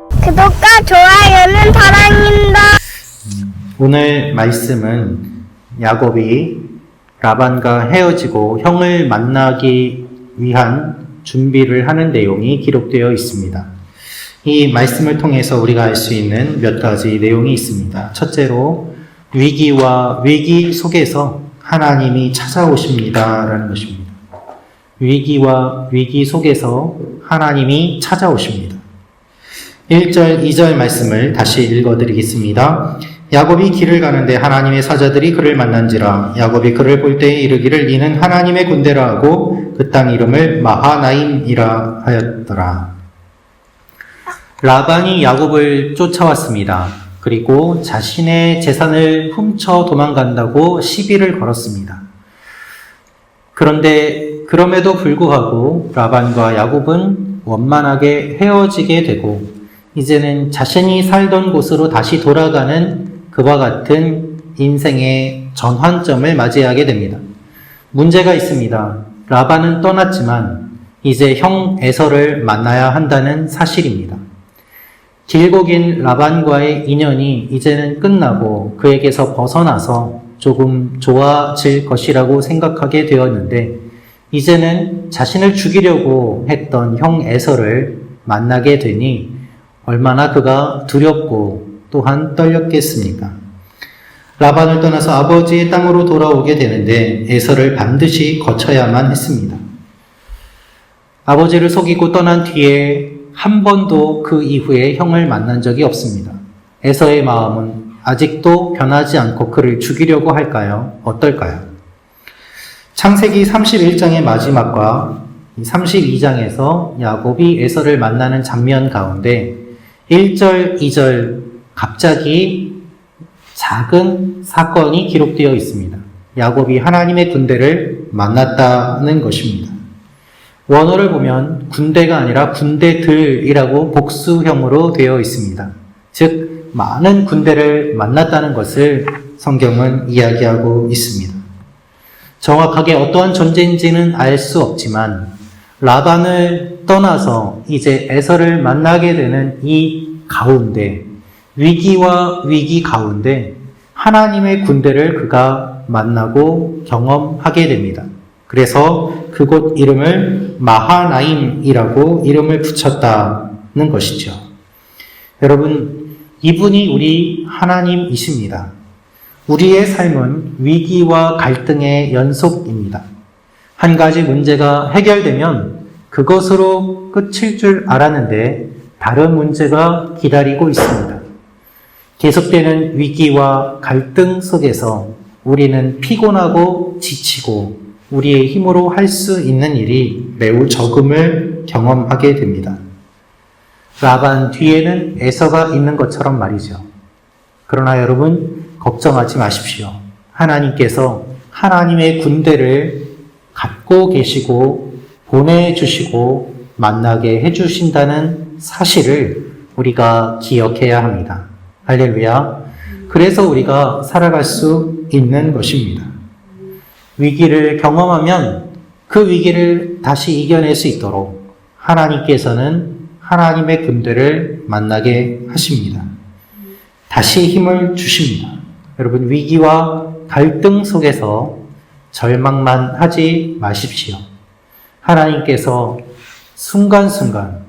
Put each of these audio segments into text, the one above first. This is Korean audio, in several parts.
구독과 좋아요는 사랑입니다. 오늘 말씀은 야곱이 라반과 헤어지고 형을 만나기 위한 준비를 하는 내용이 기록되어 있습니다. 이 말씀을 통해서 우리가 알 수 있는 몇 가지 내용이 있습니다. 첫째로 위기와 위기 속에서 하나님이 찾아오십니다라는 것입니다. 위기와 위기 속에서 하나님이 찾아오십니다. 1절, 2절 말씀을 다시 읽어드리겠습니다. 야곱이 길을 가는데 하나님의 사자들이 그를 만난지라. 야곱이 그를 볼 때에 이르기를 이는 하나님의 군대라 하고 그 땅 이름을 마하나임이라 하였더라. 라반이 야곱을 쫓아왔습니다. 그리고 자신의 재산을 훔쳐 도망간다고 시비를 걸었습니다. 그럼에도 불구하고 라반과 야곱은 원만하게 헤어지게 되고 이제는 자신이 살던 곳으로 다시 돌아가는 그와 같은 인생의 전환점을 맞이하게 됩니다. 문제가 있습니다. 라반은 떠났지만 이제 형 에서를 만나야 한다는 사실입니다. 길고 긴 라반과의 인연이 이제는 끝나고 그에게서 벗어나서 조금 좋아질 것이라고 생각하게 되었는데 이제는 자신을 죽이려고 했던 형 에서를 만나게 되니 얼마나 그가 두렵고 또한 떨렸겠습니까? 라반을 떠나서 아버지의 땅으로 돌아오게 되는데 에서를 반드시 거쳐야만 했습니다. 아버지를 속이고 떠난 뒤에 한 번도 그 이후에 형을 만난 적이 없습니다. 에서의 마음은 아직도 변하지 않고 그를 죽이려고 할까요? 어떨까요? 창세기 31장의 마지막과 32장에서 야곱이 에서를 만나는 장면 가운데 1절, 2절 갑자기 작은 사건이 기록되어 있습니다. 야곱이 하나님의 군대를 만났다는 것입니다. 원어를 보면 군대가 아니라 군대들이라고 복수형으로 되어 있습니다. 즉 많은 군대를 만났다는 것을 성경은 이야기하고 있습니다. 정확하게 어떠한 존재인지는 알 수 없지만 라반을 떠나서 이제 에서를 만나게 되는 이 가운데 위기와 위기 가운데 하나님의 군대를 그가 만나고 경험하게 됩니다. 그래서 그곳 이름을 마하나임이라고 이름을 붙였다는 것이죠. 여러분, 이분이 우리 하나님이십니다. 우리의 삶은 위기와 갈등의 연속입니다. 한 가지 문제가 해결되면 그것으로 끝일 줄 알았는데 다른 문제가 기다리고 있습니다. 계속되는 위기와 갈등 속에서 우리는 피곤하고 지치고 우리의 힘으로 할 수 있는 일이 매우 적음을 경험하게 됩니다. 라반 뒤에는 에서가 있는 것처럼 말이죠. 그러나 여러분, 걱정하지 마십시오. 하나님께서 하나님의 군대를 갖고 계시고 보내주시고 만나게 해주신다는 사실을 우리가 기억해야 합니다. 할렐루야. 그래서 우리가 살아갈 수 있는 것입니다. 위기를 경험하면 그 위기를 다시 이겨낼 수 있도록 하나님께서는 하나님의 군대를 만나게 하십니다. 다시 힘을 주십니다. 여러분, 위기와 갈등 속에서 절망만 하지 마십시오. 하나님께서 순간순간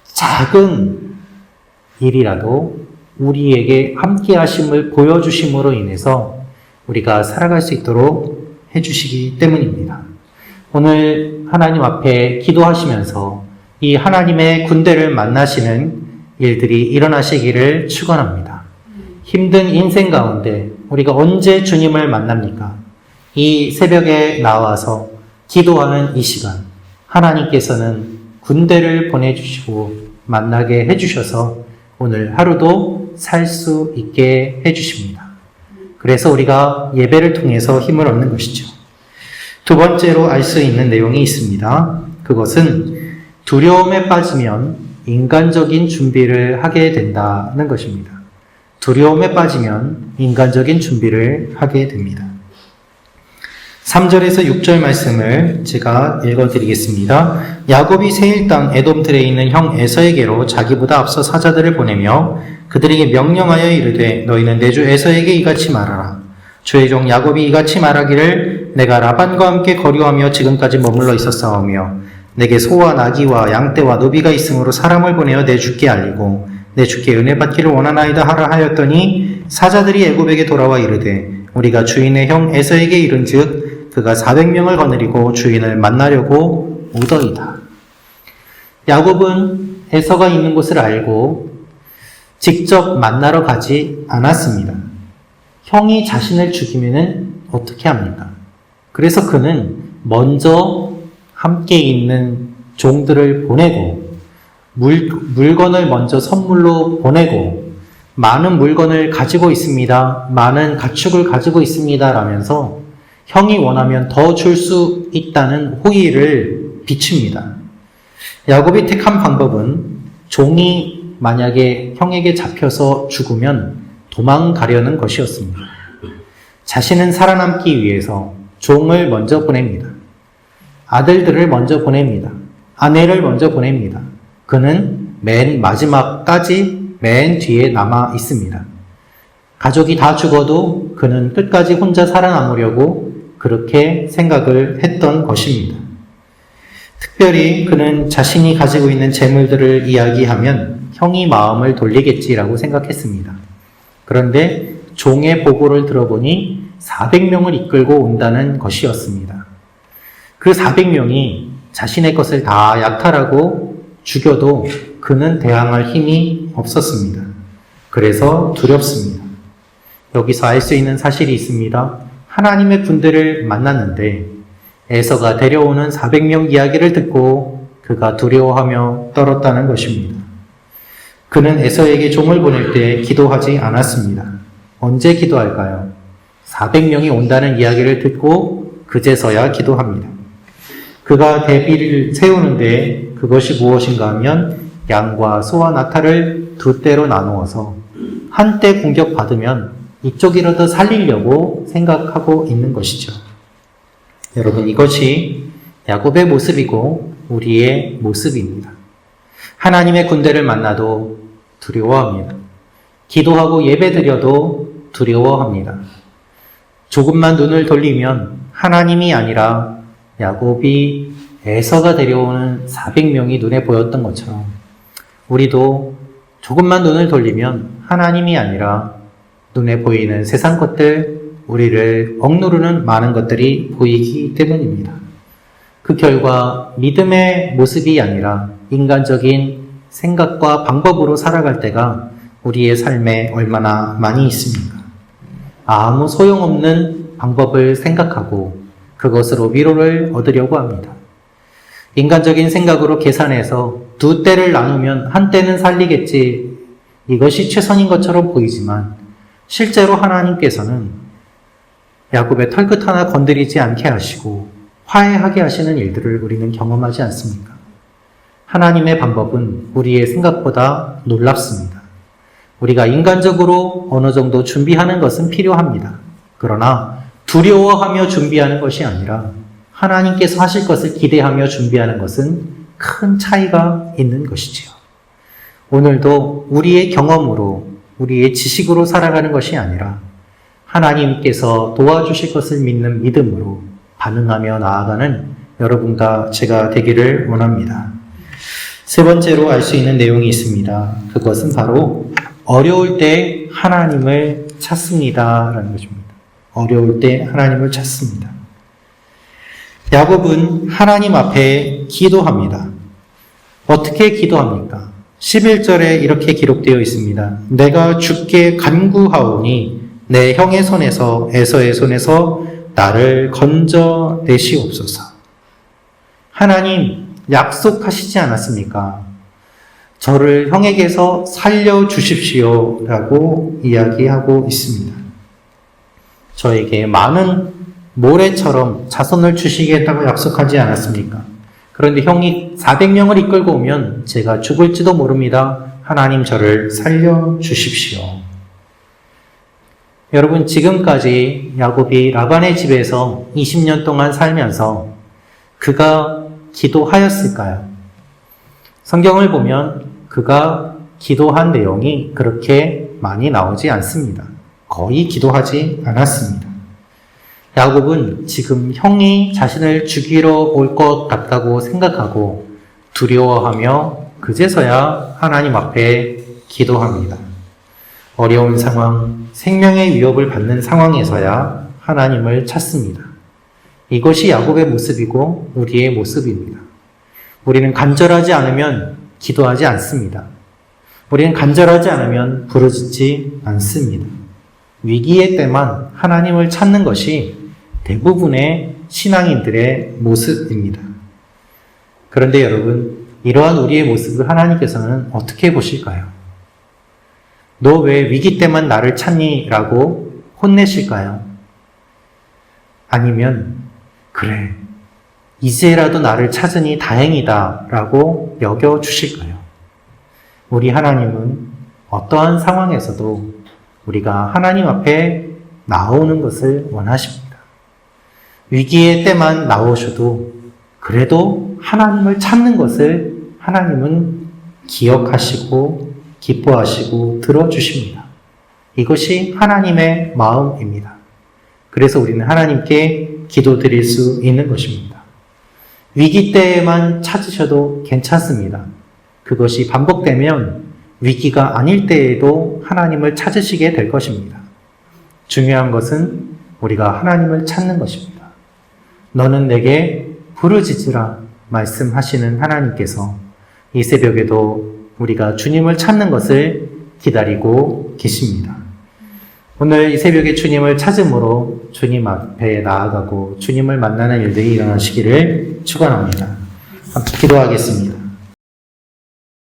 작은 일이라도 우리에게 함께 하심을 보여주심으로 인해서 우리가 살아갈 수 있도록 해주시기 때문입니다. 오늘 하나님 앞에 기도하시면서 이 하나님의 군대를 만나시는 일들이 일어나시기를 축원합니다. 힘든 인생 가운데 우리가 언제 주님을 만납니까? 이 새벽에 나와서 기도하는 이 시간, 하나님께서는 군대를 보내주시고 만나게 해주셔서 오늘 하루도 살 수 있게 해주십니다. 그래서 우리가 예배를 통해서 힘을 얻는 것이죠. 두 번째로 알 수 있는 내용이 있습니다. 그것은 두려움에 빠지면 인간적인 준비를 하게 된다는 것입니다. 두려움에 빠지면 인간적인 준비를 하게 됩니다. 3절에서 6절 말씀을 제가 읽어드리겠습니다. 야곱이 세일 땅 에돔들에 있는 형 에서에게로 자기보다 앞서 사자들을 보내며 그들에게 명령하여 이르되 너희는 내 주 에서에게 이같이 말하라. 주의 종 야곱이 이같이 말하기를 내가 라반과 함께 거류하며 지금까지 머물러 있었사오며 내게 소와 나귀와 양떼와 노비가 있으므로 사람을 보내어 내 주께 알리고 내 주께 은혜 받기를 원하나이다 하라 하였더니 사자들이 애굽에게 돌아와 이르되 우리가 주인의 형 에서에게 이른즉 그가 400명을 거느리고 주인을 만나려고 오더이다. 야곱은 에서가 있는 곳을 알고 직접 만나러 가지 않았습니다. 형이 자신을 죽이면은 어떻게 합니까? 그래서 그는 먼저 함께 있는 종들을 보내고 물건을 먼저 선물로 보내고 많은 물건을 가지고 있습니다. 많은 가축을 가지고 있습니다. 라면서 형이 원하면 더 줄 수 있다는 호의를 비춥니다. 야곱이 택한 방법은 종이 만약에 형에게 잡혀서 죽으면 도망가려는 것이었습니다. 자신은 살아남기 위해서 종을 먼저 보냅니다. 아들들을 먼저 보냅니다. 아내를 먼저 보냅니다. 그는 맨 마지막까지 맨 뒤에 남아 있습니다. 가족이 다 죽어도 그는 끝까지 혼자 살아남으려고 그렇게 생각을 했던 것입니다. 특별히 그는 자신이 가지고 있는 재물들을 이야기하면 형이 마음을 돌리겠지라고 생각했습니다. 그런데 종의 보고를 들어보니 400명을 이끌고 온다는 것이었습니다. 그 400명이 자신의 것을 다 약탈하고 죽여도 그는 대항할 힘이 없었습니다. 그래서 두렵습니다. 여기서 알 수 있는 사실이 있습니다. 하나님의 군대를 만났는데 에서가 데려오는 400명 이야기를 듣고 그가 두려워하며 떨었다는 것입니다. 그는 에서에게 종을 보낼 때 기도하지 않았습니다. 언제 기도할까요? 400명이 온다는 이야기를 듣고 그제서야 기도합니다. 그가 대비를 세우는데 그것이 무엇인가 하면 양과 소와 낙타를 두 떼로 나누어서 한 떼 공격받으면 이쪽이라도 살리려고 생각하고 있는 것이죠. 여러분, 이것이 야곱의 모습이고 우리의 모습입니다. 하나님의 군대를 만나도 두려워합니다. 기도하고 예배드려도 두려워합니다. 조금만 눈을 돌리면 하나님이 아니라 야곱이 에서가 데려오는 400명이 눈에 보였던 것처럼 우리도 조금만 눈을 돌리면 하나님이 아니라 눈에 보이는 세상 것들, 우리를 억누르는 많은 것들이 보이기 때문입니다. 그 결과 믿음의 모습이 아니라 인간적인 생각과 방법으로 살아갈 때가 우리의 삶에 얼마나 많이 있습니까? 아무 소용없는 방법을 생각하고 그것으로 위로를 얻으려고 합니다. 인간적인 생각으로 계산해서 두 떼를 나누면 한 떼는 살리겠지, 이것이 최선인 것처럼 보이지만 실제로 하나님께서는 야곱의 털끝 하나 건드리지 않게 하시고 화해하게 하시는 일들을 우리는 경험하지 않습니까? 하나님의 방법은 우리의 생각보다 놀랍습니다. 우리가 인간적으로 어느 정도 준비하는 것은 필요합니다. 그러나 두려워하며 준비하는 것이 아니라 하나님께서 하실 것을 기대하며 준비하는 것은 큰 차이가 있는 것이지요. 오늘도 우리의 경험으로, 우리의 지식으로 살아가는 것이 아니라 하나님께서 도와주실 것을 믿는 믿음으로 반응하며 나아가는 여러분과 제가 되기를 원합니다. 세 번째로 알 수 있는 내용이 있습니다. 그것은 바로 어려울 때 하나님을 찾습니다 라는 것입니다. 어려울 때 하나님을 찾습니다. 야곱은 하나님 앞에 기도합니다. 어떻게 기도합니까? 11절에 이렇게 기록되어 있습니다. 내가 주께 간구하오니 내 형의 손에서 에서의 손에서 나를 건져내시옵소서. 하나님 약속하시지 않았습니까? 저를 형에게서 살려주십시오 라고 이야기하고 있습니다. 저에게 많은 모래처럼 자손을 주시겠다고 약속하지 않았습니까? 그런데 형이 400명을 이끌고 오면 제가 죽을지도 모릅니다. 하나님 저를 살려주십시오. 여러분, 지금까지 야곱이 라반의 집에서 20년 동안 살면서 그가 기도하였을까요? 성경을 보면 그가 기도한 내용이 그렇게 많이 나오지 않습니다. 거의 기도하지 않았습니다. 야곱은 지금 형이 자신을 죽이러 올 것 같다고 생각하고 두려워하며 그제서야 하나님 앞에 기도합니다. 어려운 상황, 생명의 위협을 받는 상황에서야 하나님을 찾습니다. 이것이 야곱의 모습이고 우리의 모습입니다. 우리는 간절하지 않으면 기도하지 않습니다. 우리는 간절하지 않으면 부르짖지 않습니다. 위기의 때만 하나님을 찾는 것이 대부분의 신앙인들의 모습입니다. 그런데 여러분, 이러한 우리의 모습을 하나님께서는 어떻게 보실까요? 너 왜 위기 때만 나를 찾니? 라고 혼내실까요? 아니면 그래, 이제라도 나를 찾으니 다행이다 라고 여겨주실까요? 우리 하나님은 어떠한 상황에서도 우리가 하나님 앞에 나오는 것을 원하십니다. 위기의 때만 나오셔도 그래도 하나님을 찾는 것을 하나님은 기억하시고 기뻐하시고 들어주십니다. 이것이 하나님의 마음입니다. 그래서 우리는 하나님께 기도드릴 수 있는 것입니다. 위기 때에만 찾으셔도 괜찮습니다. 그것이 반복되면 위기가 아닐 때에도 하나님을 찾으시게 될 것입니다. 중요한 것은 우리가 하나님을 찾는 것입니다. 너는 내게 부르짖으라 말씀하시는 하나님께서 이 새벽에도 우리가 주님을 찾는 것을 기다리고 계십니다. 오늘 이 새벽에 주님을 찾음으로 주님 앞에 나아가고 주님을 만나는 일들이 일어나시기를 축원합니다. 함께 기도하겠습니다.